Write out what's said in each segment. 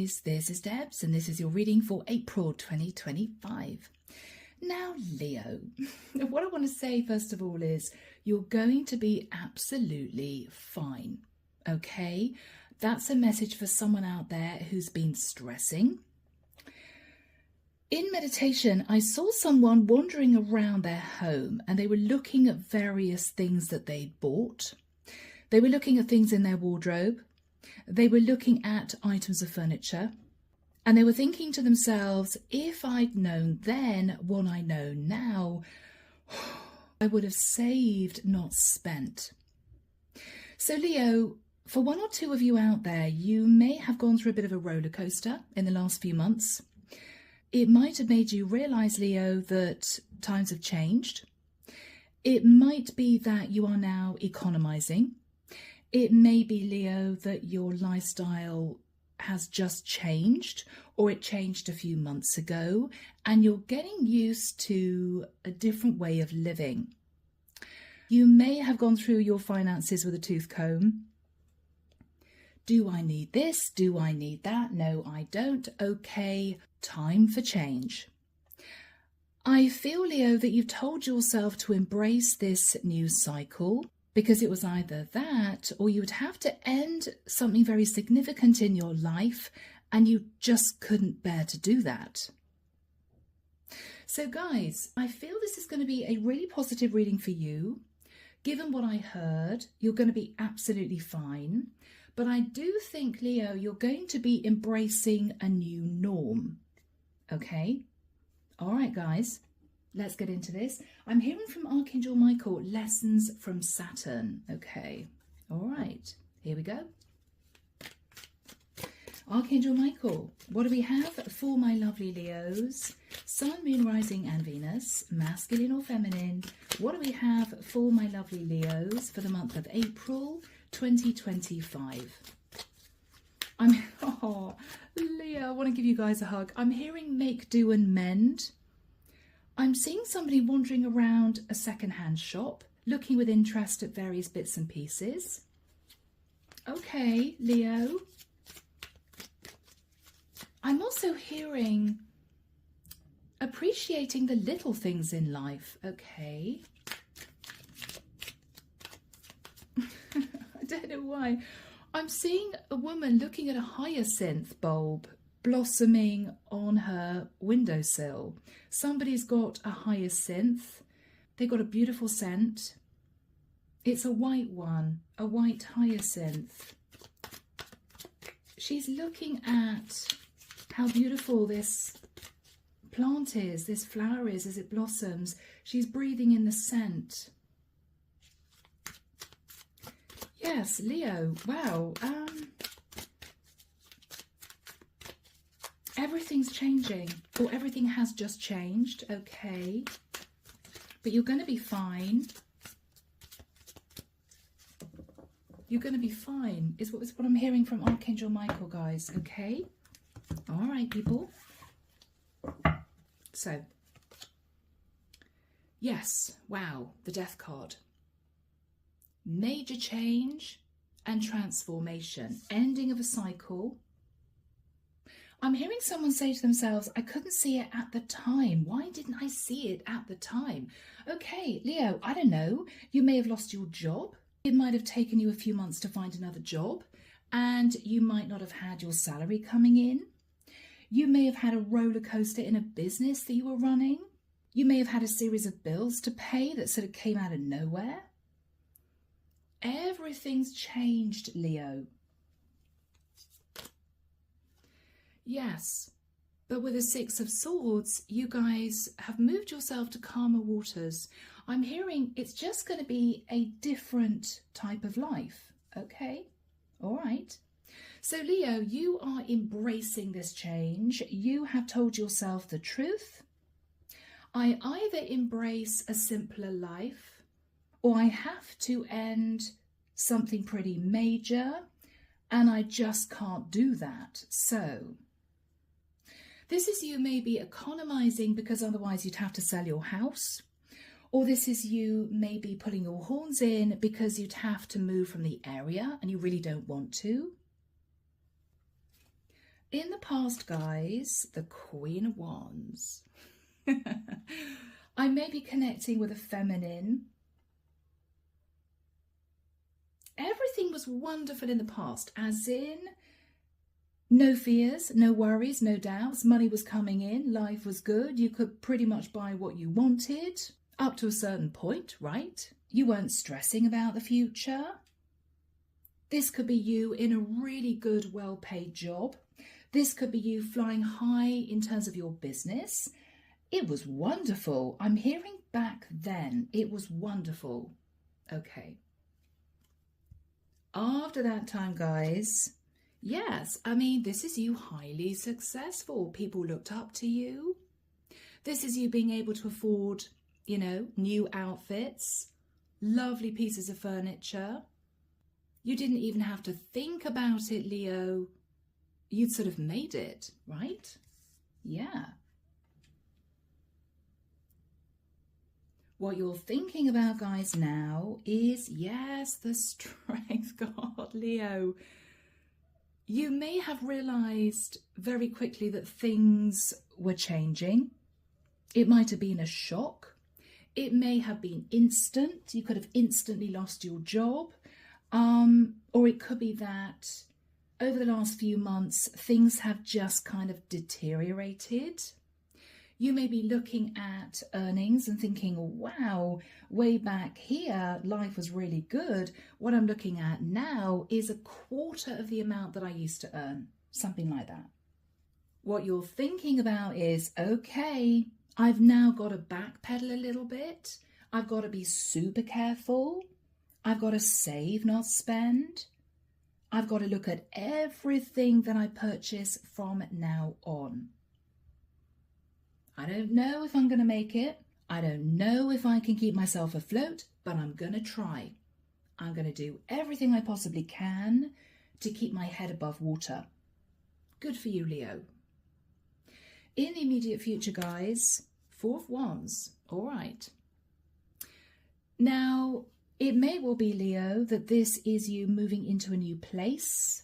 guys, this is Debs and this is your reading for April 2025. Now Leo, what I want to say first of all is you're going to be absolutely fine, okay? That's a message for someone out there who's been stressing. In meditation, I saw someone wandering around their home and they were looking at various things that they'd bought. They were looking at things in their wardrobe. They were looking at items of furniture and they were thinking to themselves, if I'd known then what I know now, I would have saved, not spent. So Leo, for one or two of you out there, you may have gone through a bit of a roller coaster in the last few months. It might have made you realise, Leo, that times have changed. It might be that you are now economising. It may be, Leo, that your lifestyle has just changed, or it changed a few months ago, and you're getting used to a different way of living. You may have gone through your finances with a tooth comb. Do I need this? Do I need that? No, I don't. Okay, time for change. I feel, Leo, that you've told yourself to embrace this new cycle, because it was either that or you would have to end something very significant in your life and you just couldn't bear to do that. So guys, I feel this is going to be a really positive reading for you. Given what I heard, you're going to be absolutely fine. But I do think, Leo, you're going to be embracing a new norm. Okay? All right, guys. Let's get into this. I'm hearing from Archangel Michael, lessons from Saturn. Okay, all right, here we go. Archangel Michael, what do we have for my lovely Leos? Sun, Moon, Rising and Venus, masculine or feminine. What do we have for my lovely Leos for the month of April 2025? Leo, I want to give you guys a hug. I'm hearing make, do and mend. I'm seeing somebody wandering around a second-hand shop, looking with interest at various bits and pieces. Okay, Leo. I'm also hearing appreciating the little things in life. Okay. I don't know why. I'm seeing a woman looking at a hyacinth bulb blossoming on her windowsill. Somebody's got a hyacinth. They've got a beautiful scent. It's a white one, a white hyacinth. She's looking at how beautiful this plant is, this flower is as it blossoms. She's breathing in the scent. Yes, Leo, wow. Everything's changing, or everything has just changed, okay? But you're going to be fine. You're going to be fine, is what I'm hearing from Archangel Michael, guys, okay? All right, people. So, yes, wow, the Death card. Major change and transformation, ending of a cycle. I'm hearing someone say to themselves, I couldn't see it at the time. Why didn't I see it at the time? Okay, Leo, I don't know. You may have lost your job. It might have taken you a few months to find another job, and you might not have had your salary coming in. You may have had a roller coaster in a business that you were running. You may have had a series of bills to pay that sort of came out of nowhere. Everything's changed, Leo. Yes, but with the Six of Swords, you guys have moved yourself to calmer waters. I'm hearing it's just going to be a different type of life, okay? All right. So, Leo, you are embracing this change. You have told yourself the truth. I either embrace a simpler life, or I have to end something pretty major, and I just can't do that. So, this is you maybe economizing because otherwise you'd have to sell your house. Or this is you maybe putting your horns in because you'd have to move from the area and you really don't want to. In the past, guys, the Queen of Wands. I may be connecting with a feminine. Everything was wonderful in the past, as in no fears, no worries, no doubts. Money was coming in, life was good. You could pretty much buy what you wanted up to a certain point, right? You weren't stressing about the future. This could be you in a really good, well-paid job. This could be you flying high in terms of your business. It was wonderful. I'm hearing back then. It was wonderful. Okay. After that time, guys, yes, I mean, this is you highly successful. People looked up to you. This is you being able to afford, you know, new outfits, lovely pieces of furniture. You didn't even have to think about it, Leo. You'd sort of made it, right? Yeah. What you're thinking about, guys, now is, yes, the strength card, Leo. You may have realized very quickly that things were changing. It might have been a shock. It may have been instant. You could have instantly lost your job. Or it could be that over the last few months, things have just kind of deteriorated. You may be looking at earnings and thinking, wow, way back here, life was really good. What I'm looking at now is a quarter of the amount that I used to earn, something like that. What you're thinking about is, okay, I've now got to backpedal a little bit. I've got to be super careful. I've got to save, not spend. I've got to look at everything that I purchase from now on. I don't know if I'm going to make it. I don't know if I can keep myself afloat, but I'm going to try. I'm going to do everything I possibly can to keep my head above water. Good for you, Leo. In the immediate future, guys, Four of Wands. All right. Now, it may well be, Leo, that this is you moving into a new place.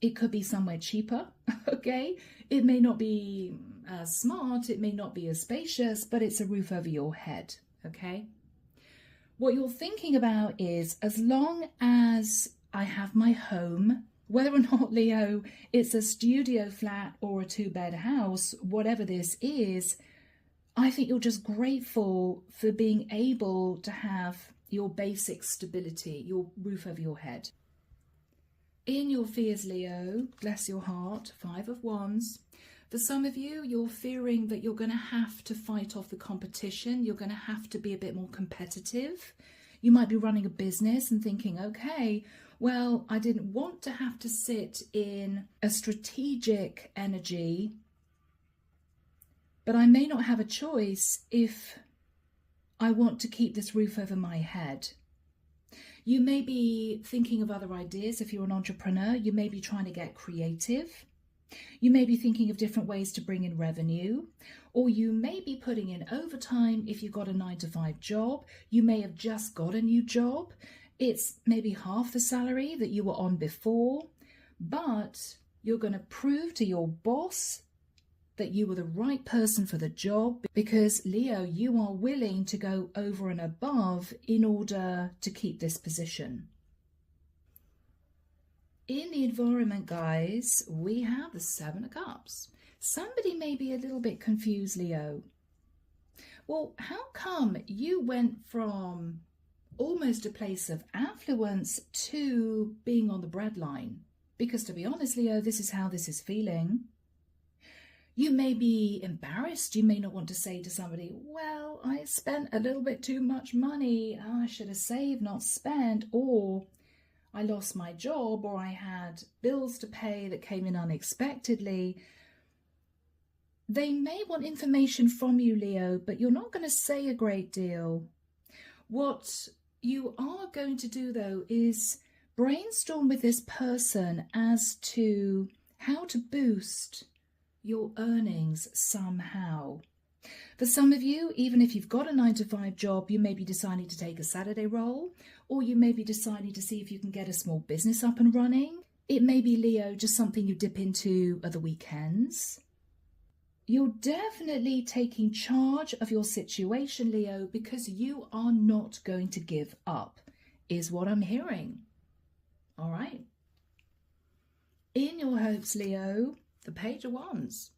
It could be somewhere cheaper, okay? It may not be as smart, it may not be as spacious, but it's a roof over your head, okay? What you're thinking about is, as long as I have my home, whether or not, Leo, it's a studio flat or a two-bed house, whatever this is, I think you're just grateful for being able to have your basic stability, your roof over your head. In your fears, Leo, bless your heart, Five of Wands. For some of you, you're fearing that you're going to have to fight off the competition. You're going to have to be a bit more competitive. You might be running a business and thinking, okay, well, I didn't want to have to sit in a strategic energy, but I may not have a choice if I want to keep this roof over my head. You may be thinking of other ideas if you're an entrepreneur. You may be trying to get creative. You may be thinking of different ways to bring in revenue, or you may be putting in overtime if you've got a 9-to-5 job. You may have just got a new job. It's maybe half the salary that you were on before, but you're going to prove to your boss that you were the right person for the job because, Leo, you are willing to go over and above in order to keep this position. In the environment, guys, we have the Seven of Cups. Somebody may be a little bit confused, Leo. Well, how come you went from almost a place of affluence to being on the breadline? Because to be honest, Leo, this is how this is feeling. You may be embarrassed. You may not want to say to somebody, well, I spent a little bit too much money. I should have saved, not spent. Or I lost my job, or I had bills to pay that came in unexpectedly. They may want information from you, Leo, but you're not going to say a great deal. What you are going to do, though, is brainstorm with this person as to how to boost your earnings somehow. For some of you, even if you've got a 9-to-5 job, you may be deciding to take a Saturday role, or you may be deciding to see if you can get a small business up and running. It may be, Leo, just something you dip into at the weekends. You're definitely taking charge of your situation, Leo, because you are not going to give up, is what I'm hearing. All right. In your hopes, Leo, the Page of Wands.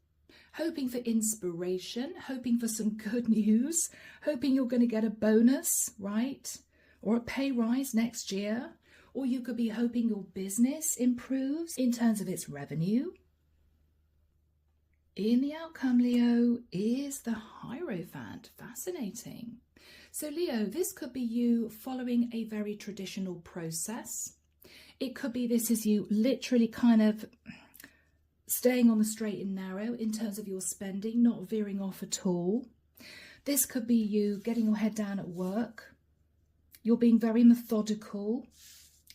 Hoping for inspiration, hoping for some good news, hoping you're going to get a bonus, right? Or a pay rise next year. Or you could be hoping your business improves in terms of its revenue. In the outcome, Leo, is the Hierophant. Fascinating. So, Leo, this could be you following a very traditional process. It could be this is you literally kind of staying on the straight and narrow in terms of your spending, not veering off at all. This could be you getting your head down at work. You're being very methodical.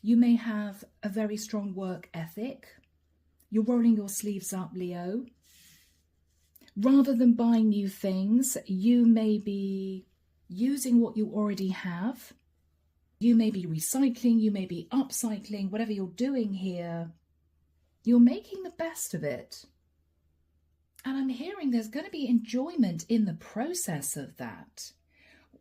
You may have a very strong work ethic. You're rolling your sleeves up, Leo. Rather than buying new things, you may be using what you already have. You may be recycling, you may be upcycling, whatever you're doing here. You're making the best of it. And I'm hearing there's going to be enjoyment in the process of that.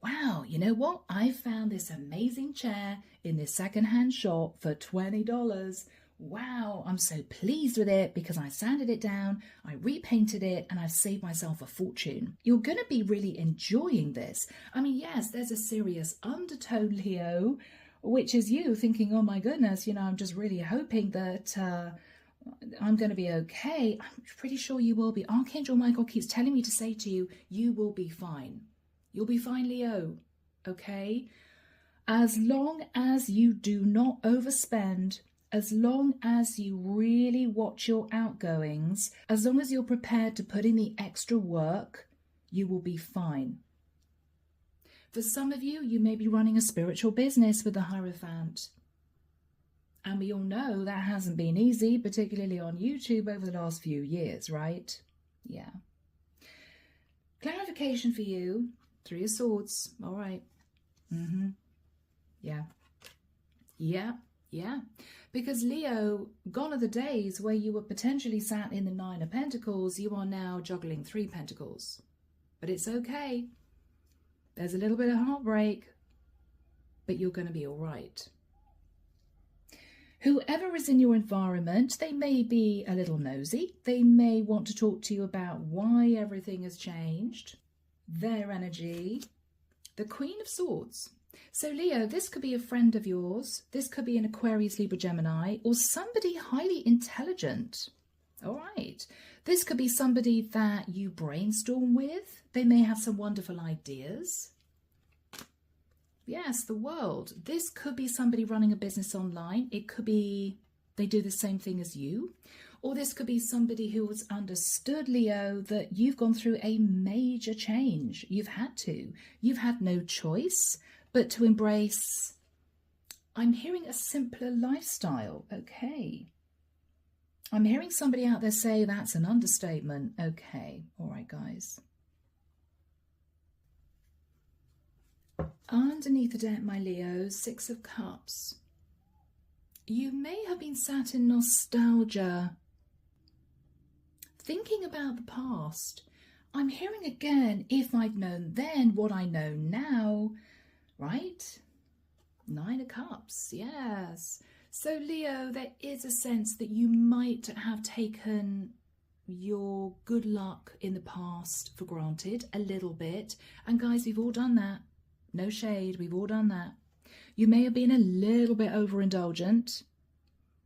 Wow, you know what? I found this amazing chair in this secondhand shop for $20. Wow, I'm so pleased with it because I sanded it down, I repainted it, and I've saved myself a fortune. You're going to be really enjoying this. I mean, yes, there's a serious undertone, Leo, which is you thinking, oh my goodness, you know, I'm just really hoping that I'm going to be okay. I'm pretty sure you will be. Archangel Michael keeps telling me to say to you, you will be fine. You'll be fine, Leo, okay? As long as you do not overspend, as long as you really watch your outgoings, as long as you're prepared to put in the extra work, you will be fine. For some of you, you may be running a spiritual business with the Hierophant. And we all know that hasn't been easy, particularly on YouTube over the last few years, right? Yeah. Clarification for you. 3 of Swords. All right. Yeah. Yeah. Because Leo, gone are the days where you were potentially sat in the 9 of Pentacles. You are now juggling 3 Pentacles. But it's okay. There's a little bit of heartbreak, but you're going to be all right. Whoever is in your environment, they may be a little nosy. They may want to talk to you about why everything has changed. Their energy. The Queen of Swords. So Leo, this could be a friend of yours. This could be an Aquarius, Libra, Gemini, or somebody highly intelligent. All right. This could be somebody that you brainstorm with. They may have some wonderful ideas. Yes, the World. This could be somebody running a business online. It could be they do the same thing as you. Or this could be somebody who has understood, Leo, that you've gone through a major change. You've had to. You've had no choice but to embrace, I'm hearing a simpler lifestyle. Okay. I'm hearing somebody out there say that's an understatement. Okay. All right, guys. Underneath the deck, my Leo, 6 of Cups. You may have been sat in nostalgia, thinking about the past. I'm hearing again, if I'd known then what I know now, right? 9 of Cups, yes. So Leo, there is a sense that you might have taken your good luck in the past for granted a little bit. And guys, we've all done that. No shade, we've all done that. You may have been a little bit overindulgent.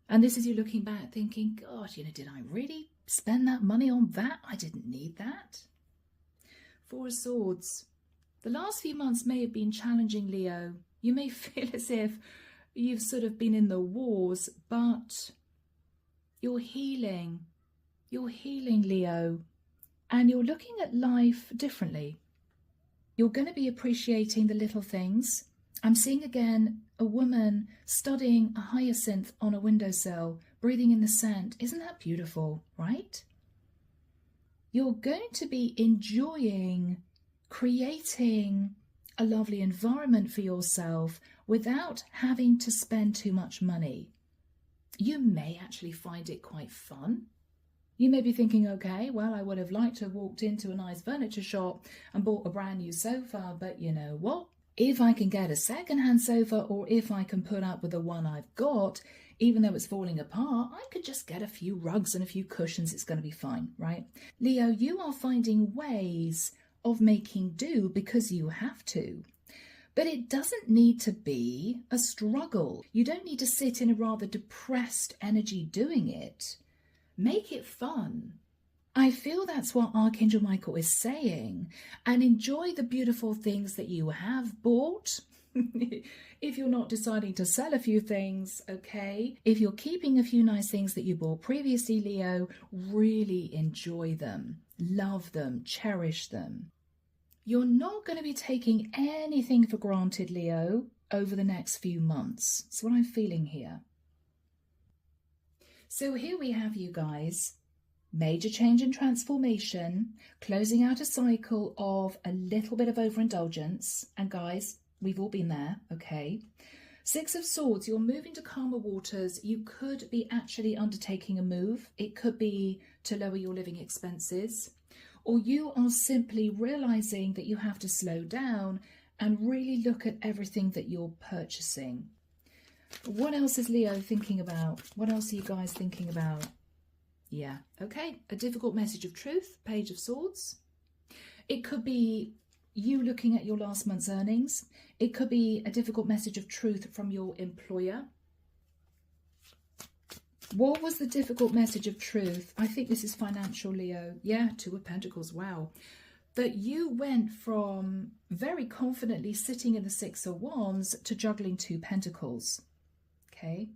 And this is you looking back thinking, God, you know, did I really spend that money on that? I didn't need that. 4 of Swords. The last few months may have been challenging, Leo. You may feel as if you've sort of been in the wars, but you're healing. You're healing, Leo. And you're looking at life differently. You're going to be appreciating the little things. I'm seeing again a woman studying a hyacinth on a windowsill, breathing in the scent. Isn't that beautiful, right? You're going to be enjoying creating a lovely environment for yourself without having to spend too much money. You may actually find it quite fun. You may be thinking, okay, well, I would have liked to have walked into a nice furniture shop and bought a brand new sofa, but you know what? If I can get a second-hand sofa, or if I can put up with the one I've got, even though it's falling apart, I could just get a few rugs and a few cushions. It's going to be fine, right? Leo, you are finding ways of making do because you have to. But it doesn't need to be a struggle. You don't need to sit in a rather depressed energy doing it. Make it fun. I feel that's what Archangel Michael is saying. And enjoy the beautiful things that you have bought. If you're not deciding to sell a few things, okay? If you're keeping a few nice things that you bought previously, Leo, really enjoy them. Love them. Cherish them. You're not going to be taking anything for granted, Leo, over the next few months. That's what I'm feeling here. So here we have you guys. Major change and transformation, closing out a cycle of a little bit of overindulgence. And guys, we've all been there, okay? Six of Swords, you're moving to calmer waters. You could be actually undertaking a move. It could be to lower your living expenses. Or you are simply realizing that you have to slow down and really look at everything that you're purchasing. What else is Leo thinking about? What else are you guys thinking about? Yeah, okay. A difficult message of truth, Page of Swords. It could be you looking at your last month's earnings. It could be a difficult message of truth from your employer. What was the difficult message of truth? I think this is financial, Leo. Yeah, Two of Pentacles. Wow. That you went from very confidently sitting in the Six of Wands to juggling Two Pentacles. Okay.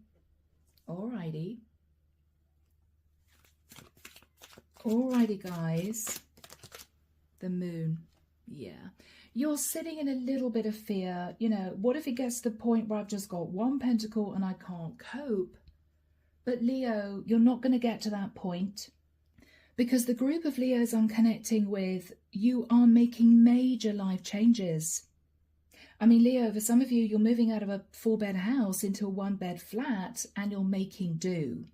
Alrighty. Alrighty, guys. The Moon. Yeah. You're sitting in a little bit of fear. You know, what if it gets to the point where I've just got one pentacle and I can't cope? But Leo, you're not going to get to that point, because the group of Leos I'm connecting with, you are making major life changes. I mean, Leo, for some of you, you're moving out of a 4-bed house into a 1-bed flat and you're making do.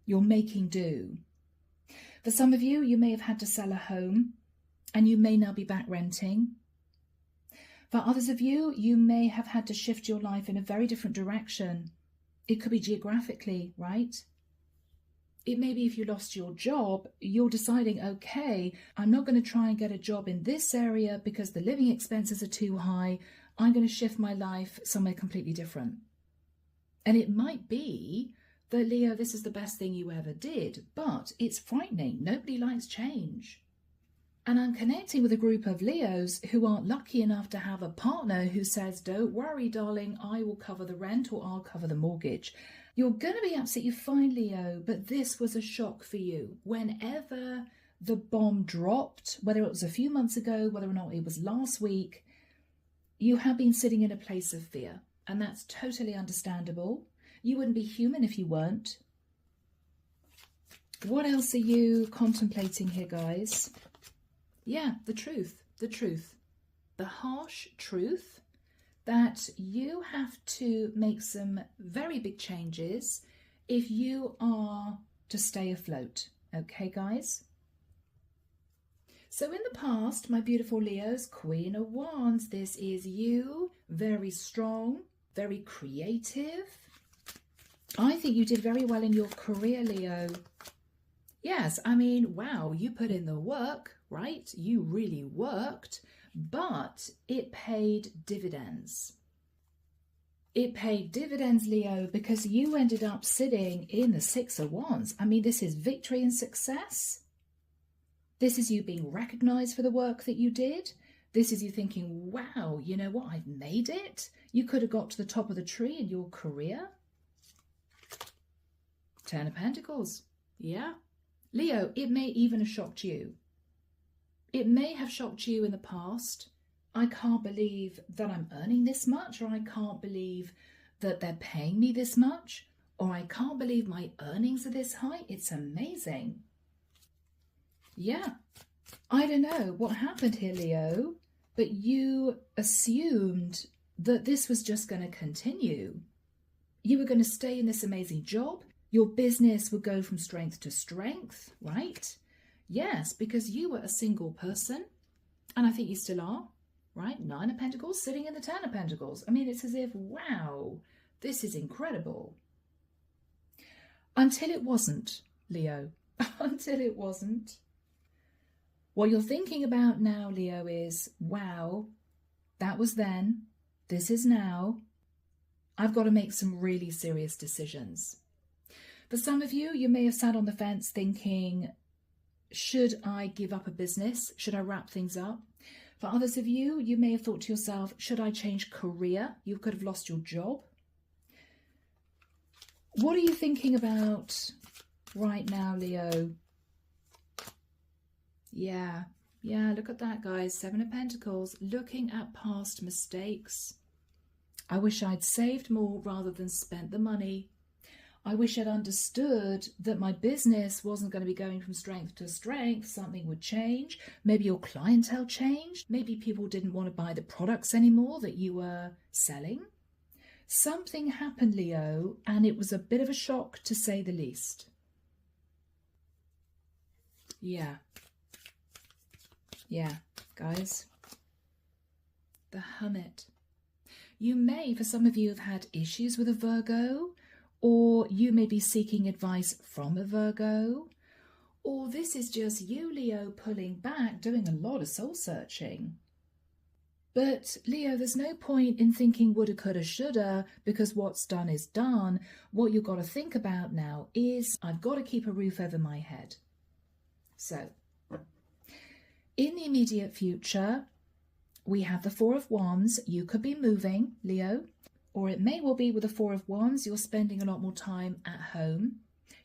You're making do. For some of you, you may have had to sell a home and you may now be back renting. For others of you, you may have had to shift your life in a very different direction. It could be geographically, right? It may be if you lost your job, you're deciding, okay, I'm not going to try and get a job in this area because the living expenses are too high. I'm going to shift my life somewhere completely different. And it might be that, Leo, this is the best thing you ever did, but it's frightening. Nobody likes change. And I'm connecting with a group of Leos who aren't lucky enough to have a partner who says, don't worry, darling, I will cover the rent or I'll cover the mortgage. You're going to be absolutely fine, Leo, but this was a shock for you. Whenever the bomb dropped, whether it was a few months ago, whether or not it was last week, you have been sitting in a place of fear, and that's totally understandable. You wouldn't be human if you weren't. What else are you contemplating here, guys? Yeah, the truth, the harsh truth that you have to make some very big changes if you are to stay afloat. Okay, guys? So in the past, my beautiful Leos, Queen of Wands, this is you, very strong, very creative. I think you did very well in your career, Leo. Yes, I mean, wow, you put in the work, right? You really worked, but it paid dividends. It paid dividends, Leo, because you ended up sitting in the Six of Wands. I mean, this is victory and success. This is you being recognized for the work that you did. This is you thinking, wow, you know what? I've made it. You could have got to the top of the tree in your career. Ten of Pentacles. Yeah. Leo, it may even have shocked you. It may have shocked you in the past. I can't believe that I'm earning this much, or I can't believe that they're paying me this much, or I can't believe my earnings are this high. It's amazing. Yeah. I don't know what happened here, Leo, but you assumed that this was just going to continue. You were going to stay in this amazing job. Your business would go from strength to strength, right? Yes, because you were a single person, and I think you still are, right? 9 of Pentacles sitting in the 10 of Pentacles. I mean, it's as if, wow, this is incredible. Until it wasn't, Leo. Until it wasn't. What you're thinking about now, Leo, is, wow, that was then, this is now. I've got to make some really serious decisions. For some of you, you may have sat on the fence thinking, should I give up a business? Should I wrap things up? For others of you, you may have thought to yourself, should I change career? You could have lost your job. What are you thinking about right now, Leo? Yeah, look at that, guys. 7 of Pentacles, looking at past mistakes. I wish I'd saved more rather than spent the money. I wish I'd understood that my business wasn't going to be going from strength to strength. Something would change. Maybe your clientele changed. Maybe people didn't want to buy the products anymore that you were selling. Something happened, Leo, and it was a bit of a shock, to say the least. Yeah, guys. The Hermit. You may, for some of you, have had issues with a Virgo, or you may be seeking advice from a Virgo, or this is just you, Leo, pulling back, doing a lot of soul searching. But Leo, there's no point in thinking woulda, coulda, shoulda, because what's done is done. What you've got to think about now is, I've got to keep a roof over my head. So, in the immediate future, we have the 4 of Wands. You could be moving, Leo, or it may well be with the 4 of Wands, you're spending a lot more time at home.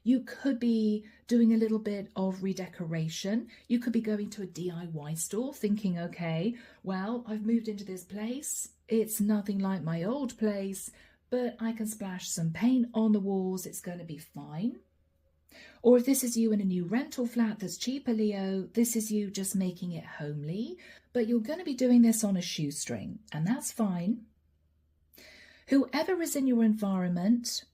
You could be doing a little bit of redecoration. You could be going to a DIY store thinking, okay, well, I've moved into this place. It's nothing like my old place, but I can splash some paint on the walls. It's going to be fine. Or if this is you in a new rental flat that's cheaper, Leo, this is you just making it homely, but you're going to be doing this on a shoestring, and that's fine. Whoever is in your environment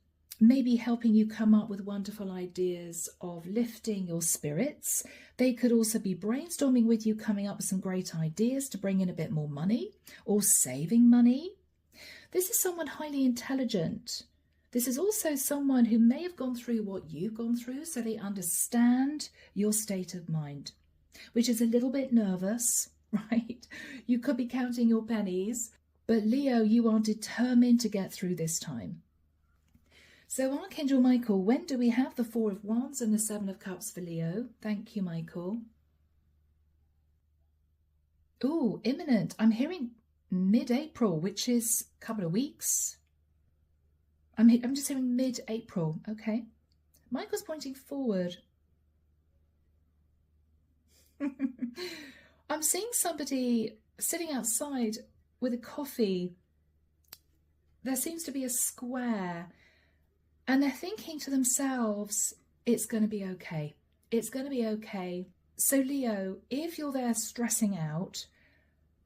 may be helping you come up with wonderful ideas of lifting your spirits. They could also be brainstorming with you, coming up with some great ideas to bring in a bit more money or saving money. This is someone highly intelligent. This is also someone who may have gone through what you've gone through, so they understand your state of mind, which is a little bit nervous, right? You could be counting your pennies, but Leo, you are determined to get through this time. So Archangel Michael, when do we have the 4 of Wands and the 7 of Cups for Leo? Thank you, Michael. Oh, imminent. I'm hearing mid-April, which is a couple of weeks. I'm just hearing mid-April. Okay. Michael's pointing forward. I'm seeing somebody sitting outside with a coffee. There seems to be a square. And they're thinking to themselves, it's going to be okay. It's going to be okay. So Leo, if you're there stressing out,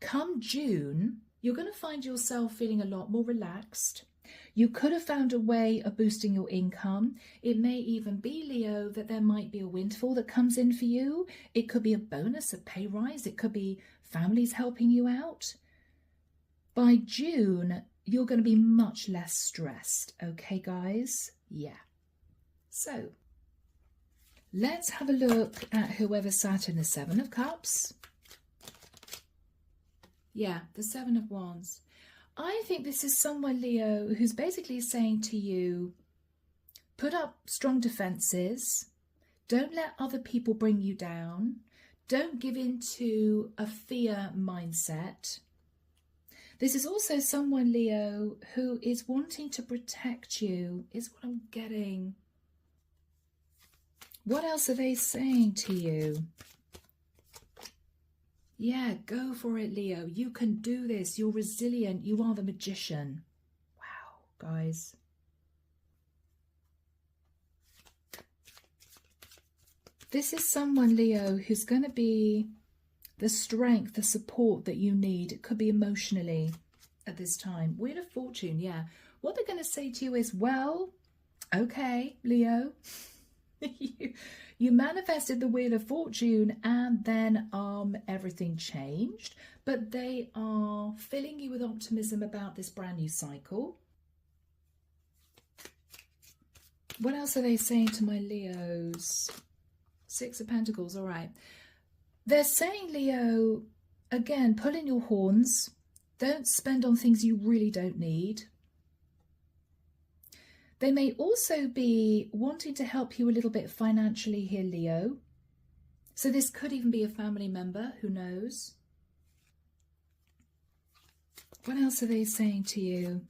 come June, you're going to find yourself feeling a lot more relaxed. You could have found a way of boosting your income. It may even be, Leo, that there might be a windfall that comes in for you. It could be a bonus, a pay rise. It could be families helping you out. By June, you're going to be much less stressed. Okay, guys? Yeah. So, let's have a look at whoever sat in the 7 of Cups. Yeah, the 7 of Wands. I think this is someone, Leo, who's basically saying to you, put up strong defenses. Don't let other people bring you down. Don't give in to a fear mindset. This is also someone, Leo, who is wanting to protect you, is what I'm getting. What else are they saying to you? Yeah, go for it, Leo. You can do this. You're resilient. You are the magician. Wow, guys. This is someone, Leo, who's going to be the strength, the support that you need. It could be emotionally at this time. Wheel of Fortune, yeah. What they're going to say to you is, well, Okay, Leo. You manifested the Wheel of Fortune and then everything changed, but they are filling you with optimism about this brand new cycle. What else are they saying to my Leos? Six of Pentacles, all right. They're saying, Leo, again, pull in your horns. Don't spend on things you really don't need. They may also be wanting to help you a little bit financially here, Leo. So this could even be a family member, who knows? What else are they saying to you?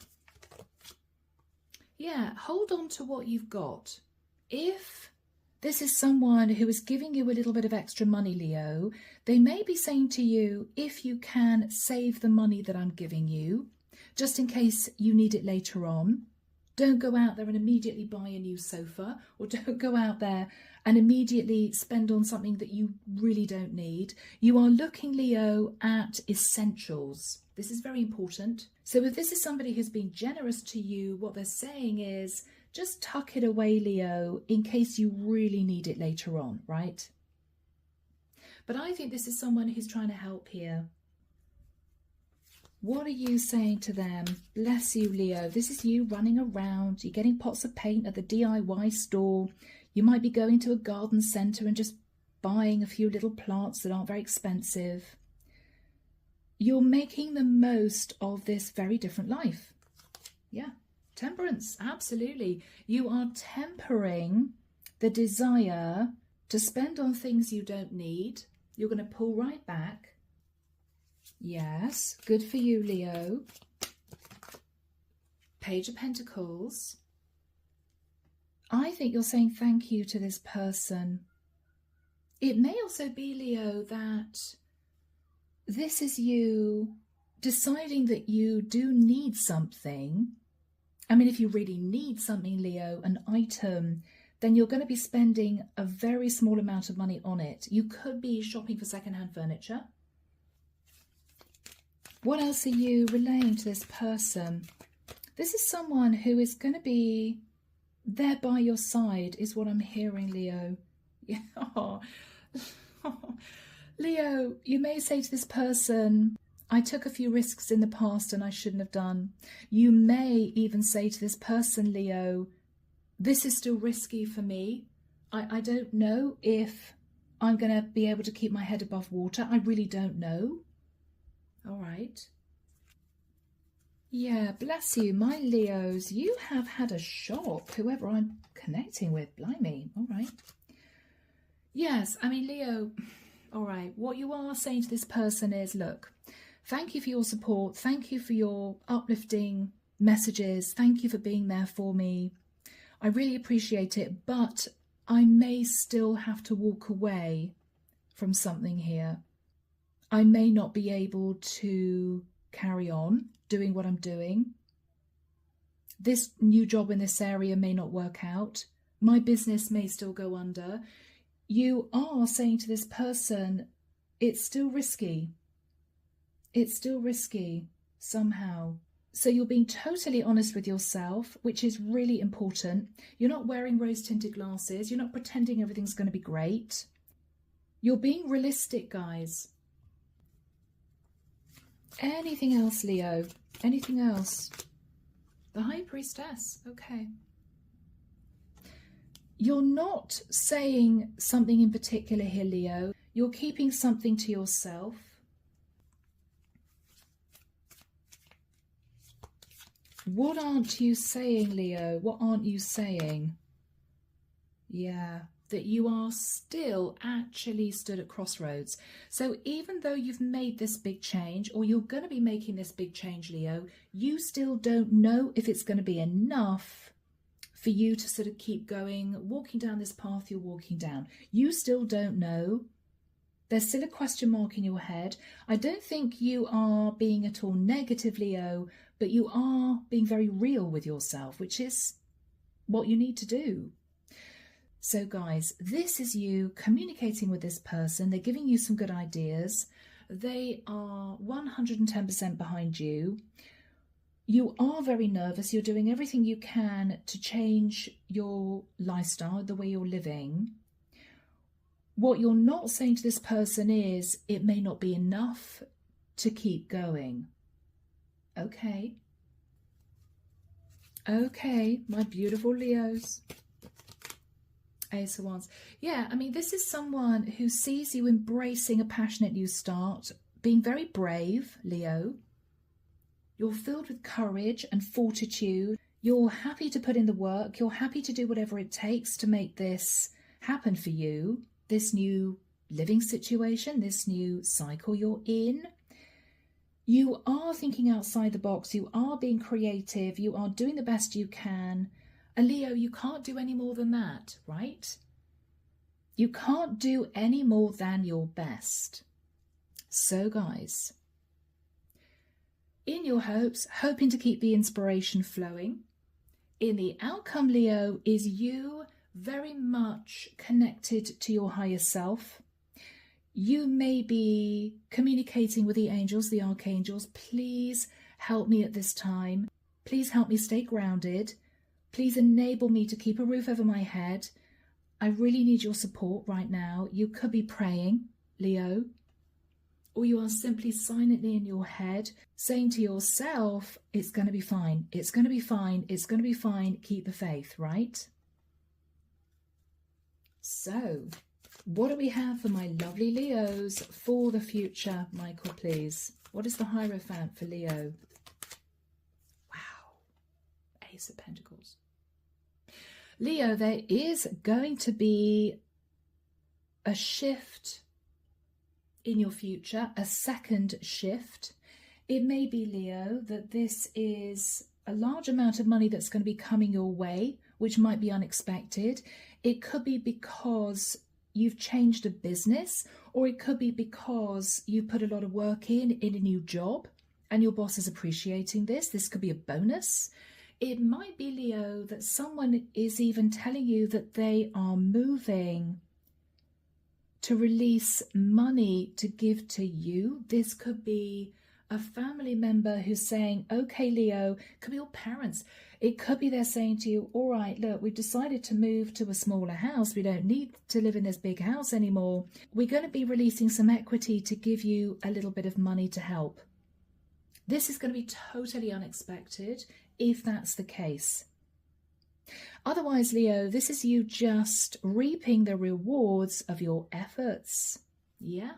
Yeah, hold on to what you've got. If this is someone who is giving you a little bit of extra money, Leo, they may be saying to you, if you can save the money that I'm giving you, just in case you need it later on. Don't go out there and immediately buy a new sofa, or don't go out there and immediately spend on something that you really don't need. You are looking, Leo, at essentials. This is very important. So if this is somebody who's been generous to you, what they're saying is just tuck it away, Leo, in case you really need it later on, right? But I think this is someone who's trying to help here. What are you saying to them? Bless you, Leo. This is you running around. You're getting pots of paint at the DIY store. You might be going to a garden centre and just buying a few little plants that aren't very expensive. You're making the most of this very different life. Yeah, temperance, absolutely. You are tempering the desire to spend on things you don't need. You're going to pull right back. Yes, good for you, Leo. Page of Pentacles. I think you're saying thank you to this person. It may also be, Leo, that this is you deciding that you do need something. I mean, if you really need something, Leo, an item, then you're going to be spending a very small amount of money on it. You could be shopping for secondhand furniture. What else are you relaying to this person? This is someone who is going to be there by your side, is what I'm hearing, Leo. Yeah. Oh. Leo, you may say to this person, I took a few risks in the past and I shouldn't have done. You may even say to this person, Leo, this is still risky for me. I don't know if I'm going to be able to keep my head above water. I really don't know. All right. Yeah, bless you, my Leos. You have had a shock, whoever I'm connecting with. Blimey. All right. Yes, I mean, Leo, all right. What you are saying to this person is, look, thank you for your support. Thank you for your uplifting messages. Thank you for being there for me. I really appreciate it, but I may still have to walk away from something here. I may not be able to carry on doing what I'm doing. This new job in this area may not work out. My business may still go under. You are saying to this person, it's still risky. It's still risky somehow. So you're being totally honest with yourself, which is really important. You're not wearing rose-tinted glasses. You're not pretending everything's going to be great. You're being realistic, guys. Anything else, Leo? Anything else? The High Priestess. Okay. You're not saying something in particular here, Leo. You're keeping something to yourself. What aren't you saying, Leo? What aren't you saying? Yeah, that you are still actually stood at crossroads. So even though you've made this big change, or you're going to be making this big change, Leo, you still don't know if it's going to be enough for you to sort of keep going, walking down this path you're walking down. You still don't know. There's still a question mark in your head. I don't think you are being at all negative, Leo, but you are being very real with yourself, which is what you need to do. So guys, this is you communicating with this person. They're giving you some good ideas. They are 110% behind you. You are very nervous. You're doing everything you can to change your lifestyle, the way you're living. What you're not saying to this person is, it may not be enough to keep going. Okay. Okay, my beautiful Leos. Ace of Wands. Yeah, I mean, this is someone who sees you embracing a passionate new start, being very brave, Leo. You're filled with courage and fortitude. You're happy to put in the work. You're happy to do whatever it takes to make this happen for you. This new living situation, this new cycle you're in. You are thinking outside the box. You are being creative. You are doing the best you can. And Leo, you can't do any more than that, right? You can't do any more than your best. So guys, in your hopes, hoping to keep the inspiration flowing. In the outcome, Leo, is you very much connected to your higher self. You may be communicating with the angels, the archangels. Please help me at this time. Please help me stay grounded. Please enable me to keep a roof over my head. I really need your support right now. You could be praying, Leo, or you are simply silently in your head saying to yourself, it's going to be fine. It's going to be fine. It's going to be fine. Keep the faith, right? So, what do we have for my lovely Leos for the future, Michael, please? What is the Hierophant for Leo? Wow. Ace of Pentacles. Leo, there is going to be a shift in your future, a second shift. It may be, Leo, that this is a large amount of money that's going to be coming your way, which might be unexpected. It could be because you've changed a business, or it could be because you put a lot of work in a new job and your boss is appreciating this. This could be a bonus. It might be, Leo, that someone is even telling you that they are moving to release money to give to you. This could be a family member who's saying, okay, Leo, could be your parents. It could be they're saying to you, all right, look, we've decided to move to a smaller house. We don't need to live in this big house anymore. We're going to be releasing some equity to give you a little bit of money to help. This is going to be totally unexpected if that's the case. Otherwise, Leo, this is you just reaping the rewards of your efforts. Yeah.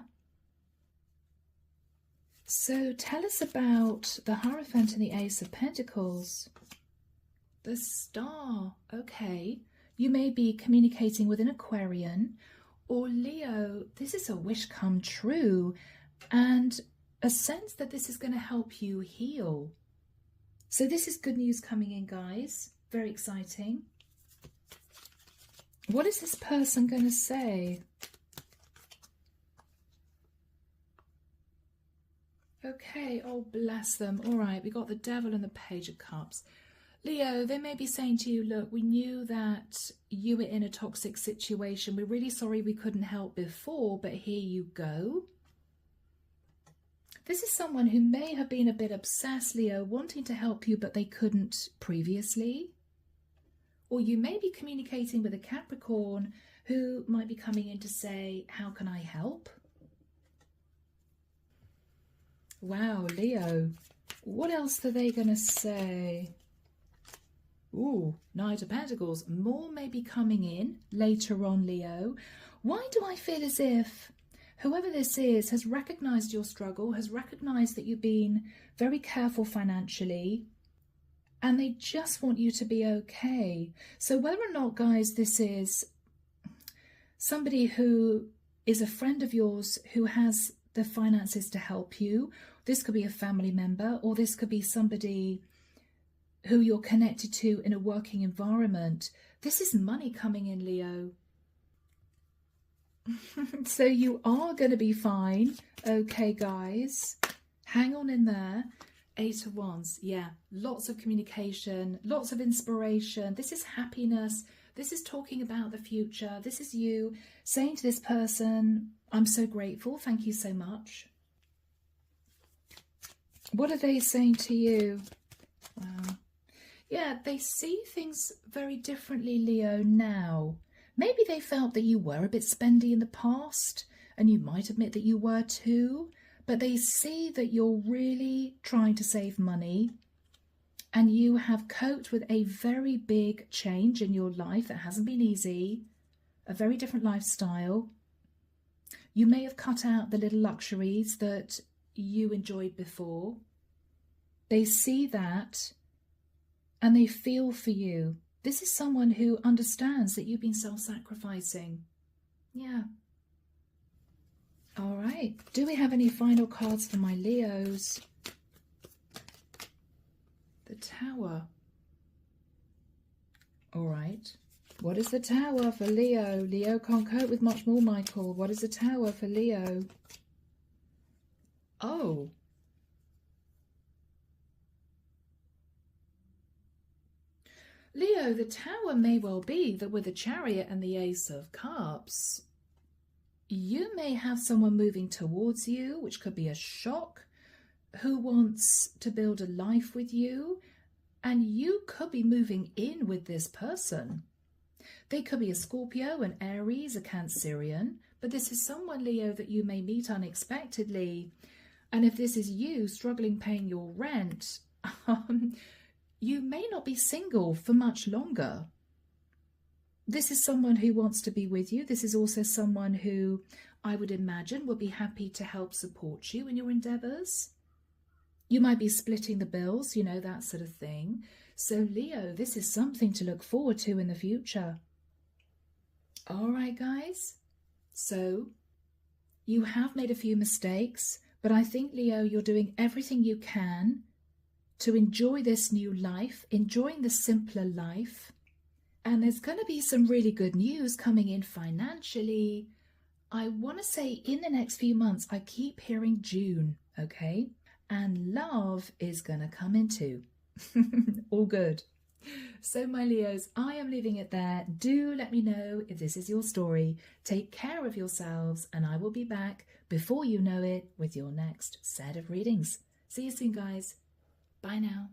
So tell us about the Hierophant and the Ace of Pentacles. The Star. Okay. You may be communicating with an Aquarian, or Leo, this is a wish come true and a sense that this is going to help you heal. So this is good news coming in, guys. Very exciting. What is this person going to say? Okay, oh bless them. All right, we got the Devil and the Page of Cups. Leo, they may be saying to you, look, we knew that you were in a toxic situation. We're really sorry we couldn't help before, but here you go. This is someone who may have been a bit obsessed, Leo, wanting to help you, but they couldn't previously. Or you may be communicating with a Capricorn who might be coming in to say, how can I help? Wow, Leo, what else are they going to say? Ooh, Knight of Pentacles. More may be coming in later on, Leo. Why do I feel as if whoever this is has recognized your struggle, has recognized that you've been very careful financially, and they just want you to be okay? So whether or not, guys, this is somebody who is a friend of yours who has the finances to help you, this could be a family member, or this could be somebody who you're connected to in a working environment. This is money coming in, Leo. So you are going to be fine. Okay, guys, hang on in there. Eight of Wands. Yeah, lots of communication, lots of inspiration. This is happiness. This is talking about the future. This is you saying to this person, I'm so grateful. Thank you so much. What are they saying to you? Yeah, they see things very differently, Leo, now. Maybe they felt that you were a bit spendy in the past, and you might admit that you were too, but they see that you're really trying to save money, and you have coped with a very big change in your life that hasn't been easy, a very different lifestyle. You may have cut out the little luxuries that you enjoyed before. They see that and they feel for you. This is someone who understands that you've been self-sacrificing. Yeah. All right. Do we have any final cards for my Leos? The Tower. All right. What is the Tower for Leo? Leo can't cope with much more, Michael. What is the Tower for Leo? Oh. Leo, the Tower may well be that with the Chariot and the Ace of Cups, you may have someone moving towards you, which could be a shock, who wants to build a life with you, and you could be moving in with this person. They could be a Scorpio, an Aries, a Cancerian, but this is someone, Leo, that you may meet unexpectedly. And if this is you struggling paying your rent, you may not be single for much longer. This is someone who wants to be with you. This is also someone who I would imagine will be happy to help support you in your endeavours. You might be splitting the bills, you know, that sort of thing. So Leo, this is something to look forward to in the future. All right, guys. So you have made a few mistakes, but I think, Leo, you're doing everything you can to enjoy this new life, enjoying the simpler life. And there's going to be some really good news coming in financially. I want to say in the next few months, I keep hearing June, okay? And love is going to come in too. All good. So my Leos, I am leaving it there. Do let me know if this is your story. Take care of yourselves, and I will be back before you know it with your next set of readings. See you soon, guys. Bye now.